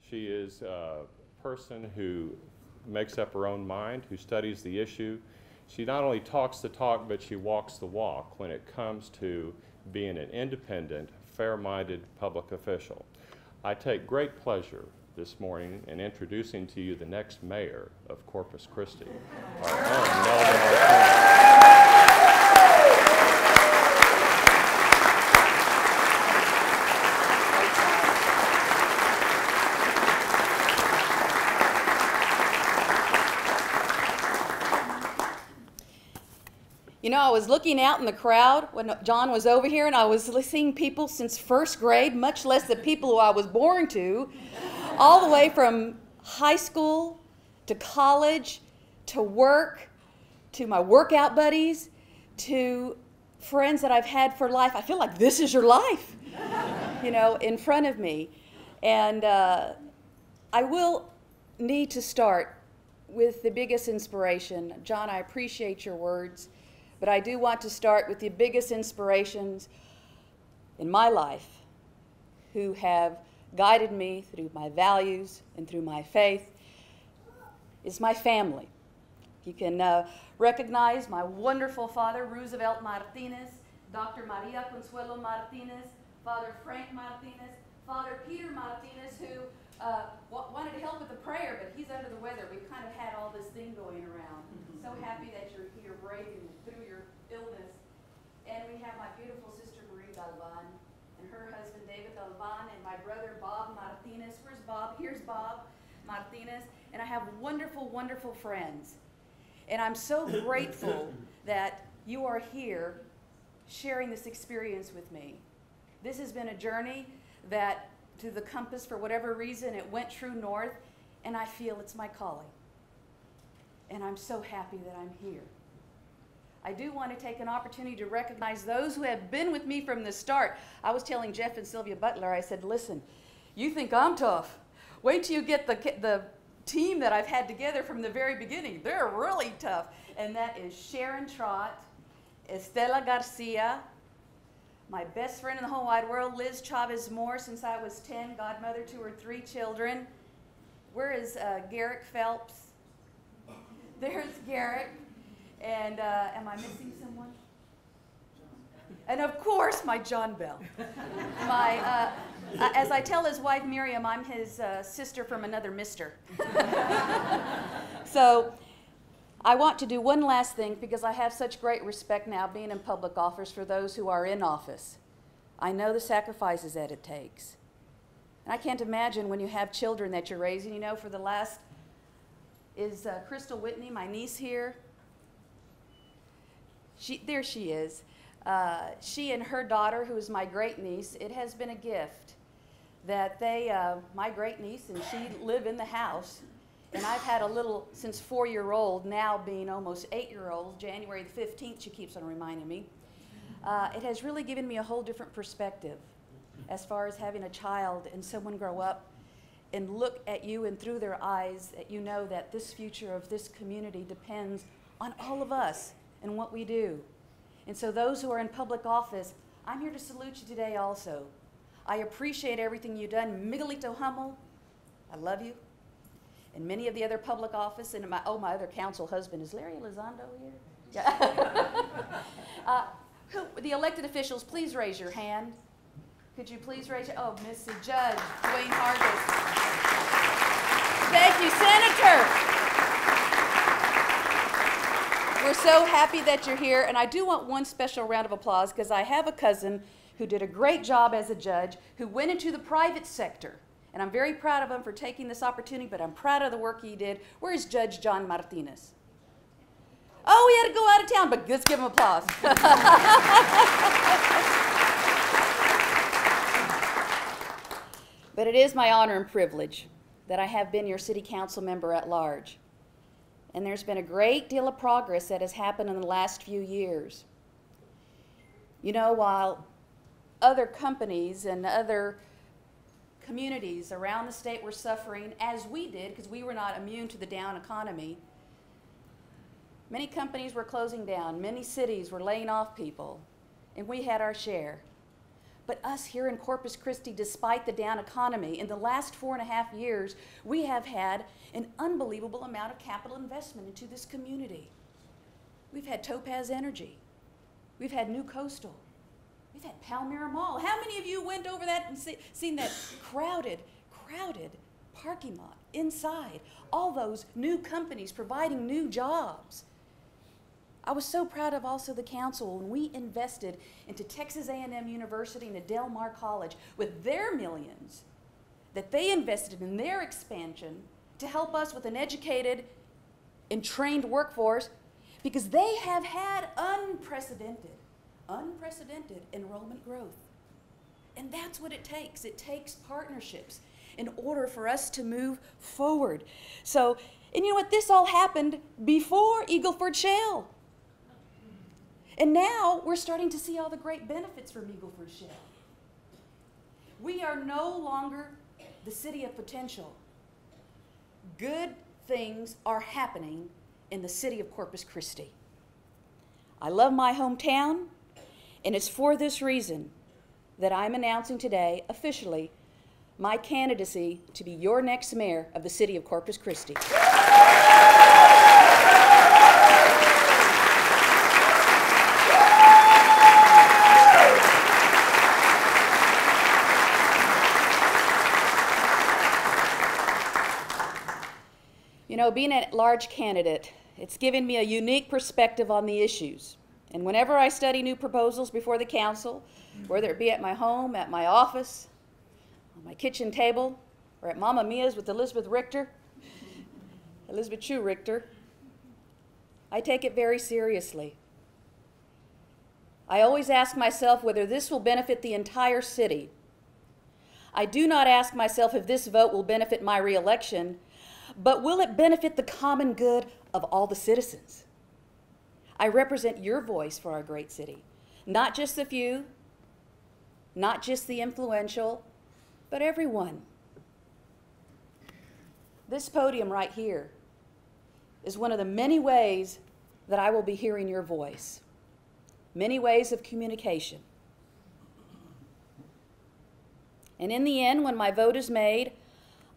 She is a person who makes up her own mind, who studies the issue. She not only talks the talk, but she walks the walk when it comes to being an independent, fair-minded public official. I take great pleasure this morning in introducing to you the next mayor of Corpus Christi, our own Nelda Martinez. You know, I was looking out in the crowd when John was over here, and I was seeing people since first grade, much less the people who I was born to, all the way from high school to college to work to my workout buddies to friends that I've had for life. I feel like this is your life, you know, in front of me. And I will need to start with the biggest inspiration. John, I appreciate your words. But I do want to start with the biggest inspirations in my life who have guided me through my values and through my faith is my family. You can recognize my wonderful father, Roosevelt Martinez, Dr. Maria Consuelo Martinez, Father Frank Martinez, Father Peter Martinez, who wanted to help with the prayer, but he's under the weather. We've kind of had all this thing going around. So happy that you're here braving through your illness. And we have my beautiful sister Marie Galvan and her husband David Galvan and my brother Bob Martinez. Where's Bob? Here's Bob Martinez. And I have wonderful, wonderful friends. And I'm so grateful that you are here sharing this experience with me. This has been a journey that, to the compass, for whatever reason, it went true north, and I feel it's my calling. And I'm so happy that I'm here. I do want to take an opportunity to recognize those who have been with me from the start. I was telling Jeff and Sylvia Butler, I said, listen, you think I'm tough. Wait till you get the team that I've had together from the very beginning. They're really tough. And that is Sharon Trott, Estela Garcia, my best friend in the whole wide world, Liz Chavez Moore, since I was 10, godmother to her 3 children. Where is Garrick Phelps? There's Garrick. And am I missing someone? And of course, my John Bell. My, as I tell his wife Miriam, I'm his sister from another mister. So I want to do one last thing because I have such great respect now being in public office for those who are in office. I know the sacrifices that it takes. And I can't imagine when you have children that you're raising. You know, for the last, is Crystal Whitney, my niece here? There she is. She and her daughter, who is my great niece, it has been a gift that they, my great niece and she live in the house. And I've had a little, since 4-year-old, now being almost 8-year-old, January the 15th, she keeps on reminding me. It has really given me a whole different perspective as far as having a child and someone grow up and look at you and through their eyes that you know that this future of this community depends on all of us and what we do. And so those who are in public office, I'm here to salute you today also. I appreciate everything you've done. Miguelito Hummel, I love you. And many of the other public office, and my other council husband, is Larry Elizondo here? Yeah. The elected officials, please raise your hand. Could you please raise your, oh, Mr. Judge Dwayne Hargis. Thank you, Senator. We're so happy that you're here, and I do want one special round of applause because I have a cousin who did a great job as a judge, who went into the private sector. And I'm very proud of him for taking this opportunity, but I'm proud of the work he did. Where is Judge John Martinez? Oh, he had to go out of town, but let's give him applause. But it is my honor and privilege that I have been your city council member at large. And there's been a great deal of progress that has happened in the last few years. You know, while other companies and other communities around the state were suffering, as we did, because we were not immune to the down economy, many companies were closing down, many cities were laying off people, and we had our share. But us here in Corpus Christi, despite the down economy, in the last 4.5 years, we have had an unbelievable amount of capital investment into this community. We've had Topaz Energy. We've had New Coastal. We've had Palmyra Mall. How many of you went over that and seen that crowded parking lot inside? All those new companies providing new jobs. I was so proud of also the council when we invested into Texas A&M University and Del Mar College with their millions that they invested in their expansion to help us with an educated and trained workforce, because they have had unprecedented enrollment growth. And that's what it takes. It takes partnerships in order for us to move forward. So, and you know what? This all happened before Eagleford Shale. And now we're starting to see all the great benefits from Eagleford Shale. We are no longer the city of potential. Good things are happening in the city of Corpus Christi. I love my hometown, and it's for this reason that I'm announcing today, officially, my candidacy to be your next mayor of the city of Corpus Christi. You know, being a large candidate, it's given me a unique perspective on the issues. And whenever I study new proposals before the council, whether it be at my home, at my office, on my kitchen table, or at Mama Mia's with Elizabeth Chu Richter, I take it very seriously. I always ask myself whether this will benefit the entire city. I do not ask myself if this vote will benefit my reelection, but will it benefit the common good of all the citizens? I represent your voice for our great city, not just the few, not just the influential, but everyone. This podium right here is one of the many ways that I will be hearing your voice, many ways of communication. And in the end, when my vote is made,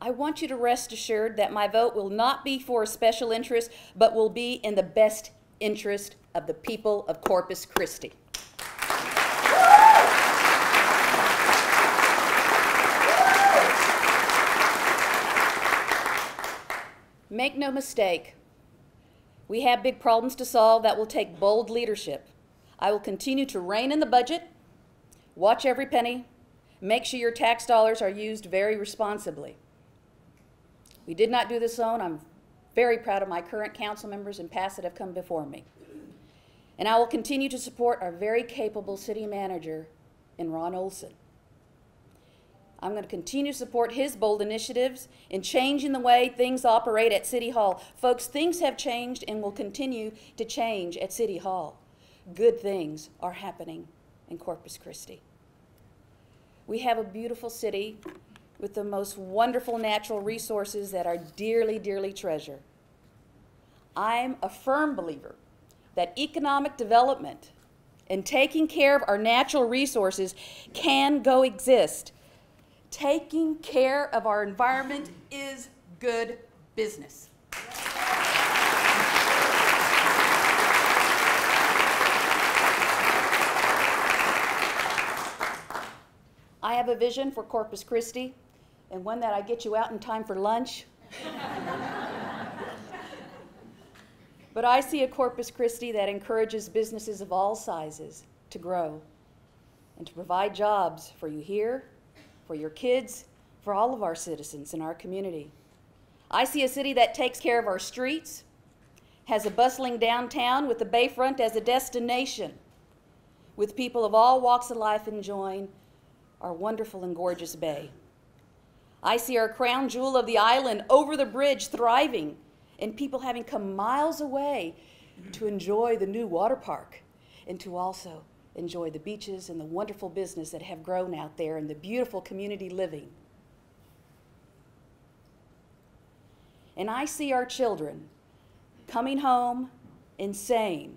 I want you to rest assured that my vote will not be for a special interest, but will be in the best interest of the people of Corpus Christi. Make no mistake, we have big problems to solve that will take bold leadership. I will continue to rein in the budget, watch every penny, make sure your tax dollars are used very responsibly. We did not do this alone. I'm very proud of my current council members and past that have come before me. And I will continue to support our very capable city manager in Ron Olson. I'm going to continue to support his bold initiatives in changing the way things operate at City Hall. Folks, things have changed and will continue to change at City Hall. Good things are happening in Corpus Christi. We have a beautiful city with the most wonderful natural resources that are dearly, dearly treasured. I'm a firm believer that economic development and taking care of our natural resources can coexist. Taking care of our environment is good business. I have a vision for Corpus Christi, and one that I get you out in time for lunch. But I see a Corpus Christi that encourages businesses of all sizes to grow and to provide jobs for you here, for your kids, for all of our citizens in our community. I see a city that takes care of our streets, has a bustling downtown with the Bayfront as a destination, with people of all walks of life enjoying our wonderful and gorgeous bay. I see our crown jewel of the island over the bridge thriving, and people having come miles away to enjoy the new water park and to also enjoy the beaches and the wonderful business that have grown out there and the beautiful community living. And I see our children coming home and saying,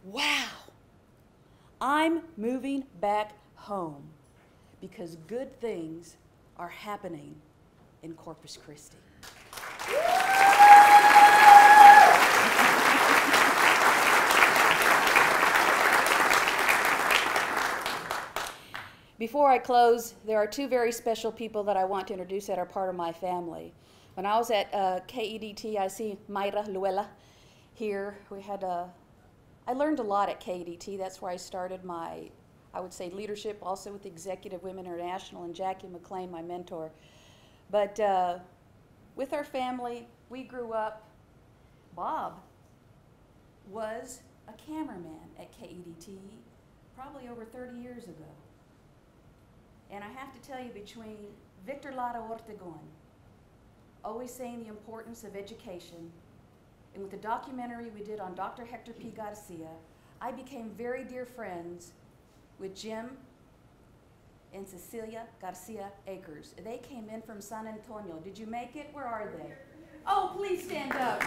wow, I'm moving back home, because good things are happening in Corpus Christi. Before I close, there are two very special people that I want to introduce that are part of my family. When I was at KEDT, I see Mayra Luella here. I learned a lot at KEDT. That's where I started my, I would say, leadership, also with Executive Women International, and Jackie McLean, my mentor. But with our family, we grew up. Bob was a cameraman at KEDT probably over 30 years ago. And I have to tell you, between Victor Lara Ortegon, always saying the importance of education, and with the documentary we did on Dr. Hector P. Garcia, I became very dear friends with Jim and Cecilia Garcia Akers. They came in from San Antonio. Did you make it? Where are they? Oh, please stand up.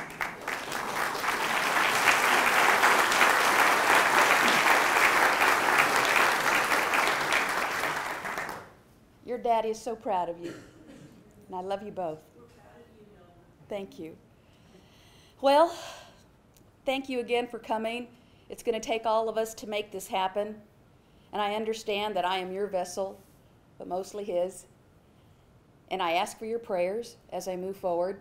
Your daddy is so proud of you, and I love you both. Thank you. Well, thank you again for coming. It's going to take all of us to make this happen, and I understand that I am your vessel, but mostly his. And I ask for your prayers as I move forward,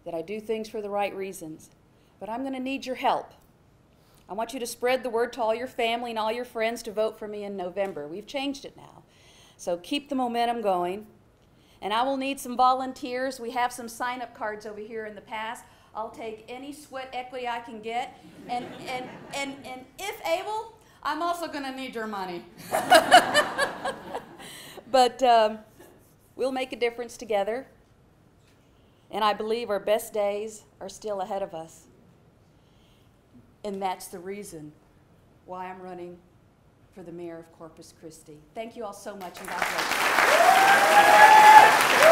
that I do things for the right reasons. But I'm going to need your help. I want you to spread the word to all your family and all your friends to vote for me in November. We've changed it now. So keep the momentum going. And I will need some volunteers. We have some sign-up cards over here in the past. I'll take any sweat equity I can get. And if able, I'm also going to need your money. But we'll make a difference together. And I believe our best days are still ahead of us. And that's the reason why I'm running for the mayor of Corpus Christi. Thank you all so much, and God bless you.